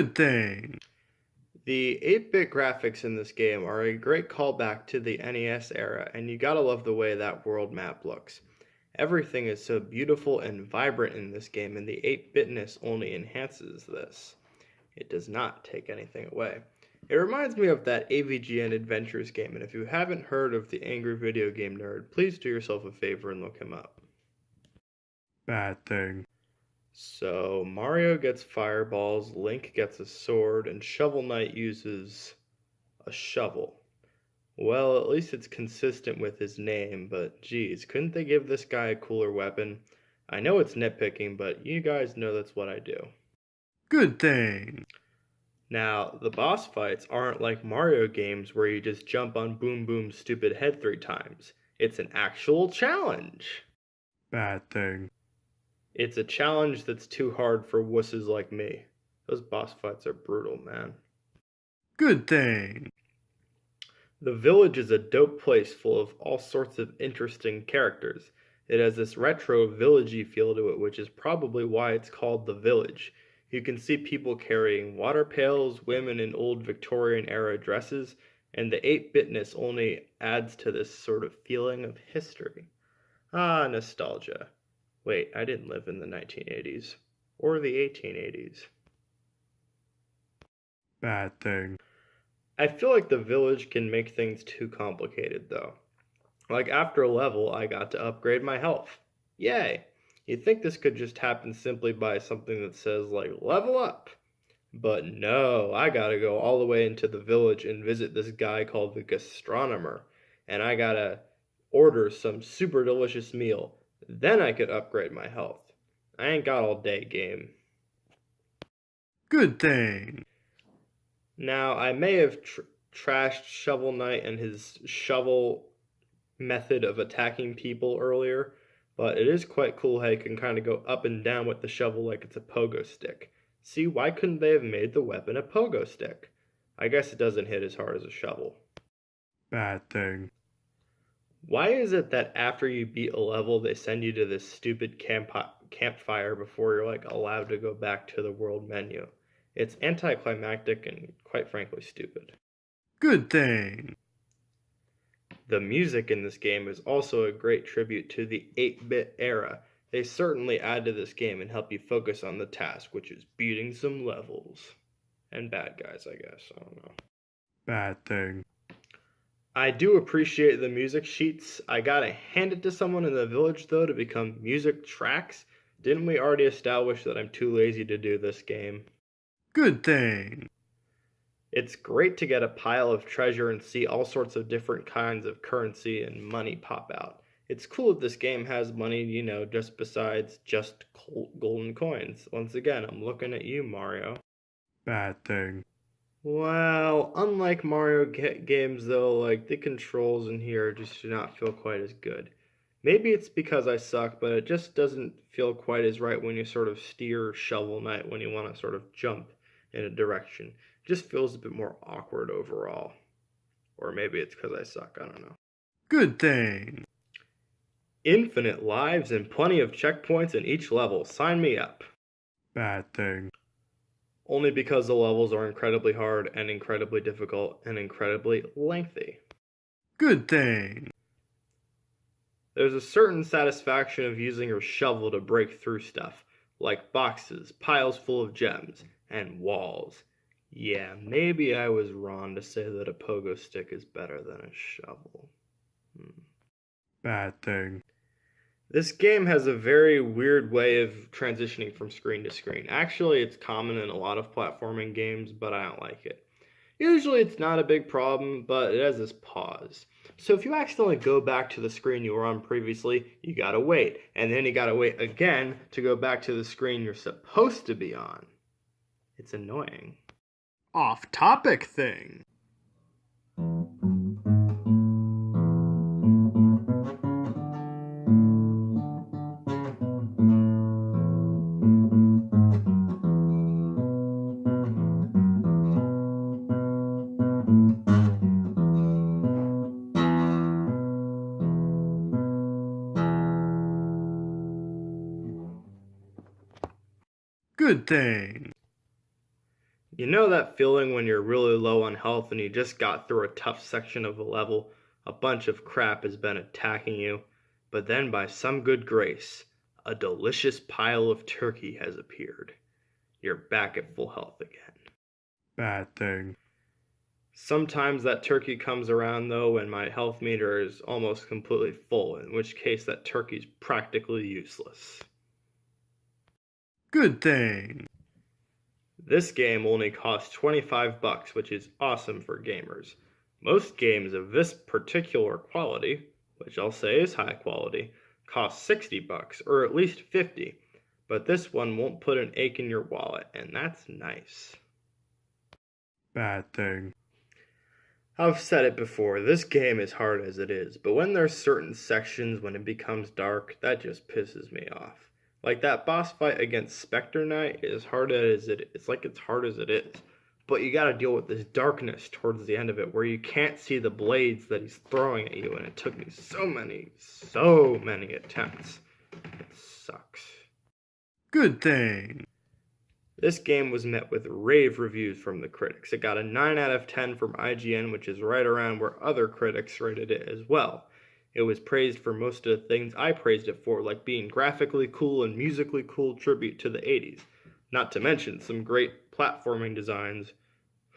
Good thing. The 8-bit graphics in this game are a great callback to the NES era, and you gotta love the way that world map looks. Everything is so beautiful and vibrant in this game, and the 8-bitness only enhances this. It does not take anything away. It reminds me of that AVGN Adventures game, and if you haven't heard of the Angry Video Game Nerd, please do yourself a favor and look him up. Bad thing. So, Mario gets fireballs, Link gets a sword, and Shovel Knight uses a shovel. Well, at least it's consistent with his name, but geez, couldn't they give this guy a cooler weapon? I know it's nitpicking, but you guys know that's what I do. Good thing. Now, the boss fights aren't like Mario games where you just jump on Boom Boom's stupid head 3 times. It's an actual challenge. Bad thing. It's a challenge that's too hard for wusses like me. Those boss fights are brutal, man. Good thing. The village is a dope place full of all sorts of interesting characters. It has this retro villagey feel to it, which is probably why it's called the village. You can see people carrying water pails, women in old Victorian era dresses, and the 8-bitness only adds to this sort of feeling of history. Ah, nostalgia. Wait, I didn't live in the 1980s. Or the 1880s. Bad thing. I feel like the village can make things too complicated, though. Like after a level, I got to upgrade my health. Yay! You'd think this could just happen simply by something that says, like, level up. But no, I gotta go all the way into the village and visit this guy called the gastronomer. And I gotta order some super delicious meal. Then I could upgrade my health. I ain't got all day, game. Good thing. Now, I may have trashed Shovel Knight and his shovel method of attacking people earlier, but it is quite cool how you can kind of go up and down with the shovel like it's a pogo stick. See, why couldn't they have made the weapon a pogo stick? I guess it doesn't hit as hard as a shovel. Bad thing. Why is it that after you beat a level, they send you to this stupid campfire before you're like allowed to go back to the world menu? It's anticlimactic and quite frankly stupid. Good thing. The music in this game is also a great tribute to the 8-bit era. They certainly add to this game and help you focus on the task, which is beating some levels. And bad guys, I guess. I don't know. Bad thing. I do appreciate the music sheets. I gotta hand it to someone in the village, though, to become music tracks. Didn't we already establish that I'm too lazy to do this game? Good thing. It's great to get a pile of treasure and see all sorts of different kinds of currency and money pop out. It's cool that this game has money, just besides just golden coins. Once again, I'm looking at you, Mario. Bad thing. Well, unlike Mario games, though, like the controls in here just do not feel quite as good. Maybe it's because I suck, but it just doesn't feel quite as right when you sort of steer Shovel Knight when you want to sort of jump in a direction. It just feels a bit more awkward overall. Or maybe it's because I suck, I don't know. Good thing. Infinite lives and plenty of checkpoints in each level. Sign me up. Bad thing. Only because the levels are incredibly hard and incredibly difficult and incredibly lengthy. Good thing. There's a certain satisfaction of using your shovel to break through stuff, like boxes, piles full of gems, and walls. Yeah, maybe I was wrong to say that a pogo stick is better than a shovel. Bad thing. This game has a very weird way of transitioning from screen to screen. Actually, it's common in a lot of platforming games, but I don't like it. Usually it's not a big problem, but it has this pause. So if you accidentally go back to the screen you were on previously, you gotta wait. And then you gotta wait again to go back to the screen you're supposed to be on. It's annoying. Off-topic thing. Good thing. You know that feeling when you're really low on health and you just got through a tough section of a level, a bunch of crap has been attacking you, but then by some good grace, a delicious pile of turkey has appeared. You're back at full health again. Bad thing. Sometimes that turkey comes around though when my health meter is almost completely full, in which case that turkey's practically useless. Good thing. This game only costs $25, which is awesome for gamers. Most games of this particular quality, which I'll say is high quality, cost $60 or at least $50, but this one won't put an ache in your wallet, and that's nice. Bad thing. I've said it before, this game is hard as it is, but when there's certain sections when it becomes dark, that just pisses me off. Like that boss fight against Spectre Knight is hard as it's like it's hard as it is. But you gotta deal with this darkness towards the end of it where you can't see the blades that he's throwing at you, and it took me so many attempts. It sucks. Good thing. This game was met with rave reviews from the critics. It got a 9 out of 10 from IGN, which is right around where other critics rated it as well. It was praised for most of the things I praised it for, like being graphically cool and musically cool tribute to the 80s. Not to mention some great platforming designs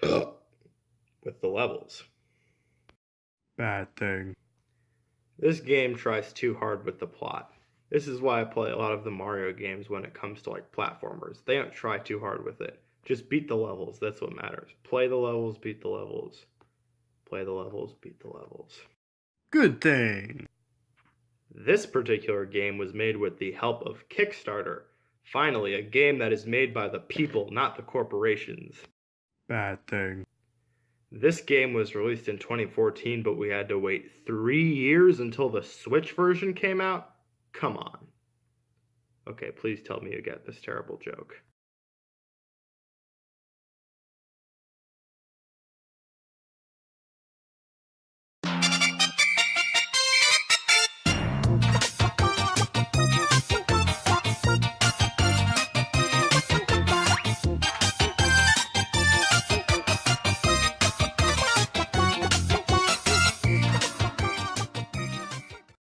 with the levels. Bad thing. This game tries too hard with the plot. This is why I play a lot of the Mario games when it comes to like platformers. They don't try too hard with it. Just beat the levels, that's what matters. Play the levels, beat the levels. Play the levels, beat the levels. Good thing. This particular game was made with the help of Kickstarter. Finally, a game that is made by the people, not the corporations. Bad thing. This game was released in 2014, but we had to wait 3 years until the Switch version came out? Come on. Okay, please tell me you get this terrible joke.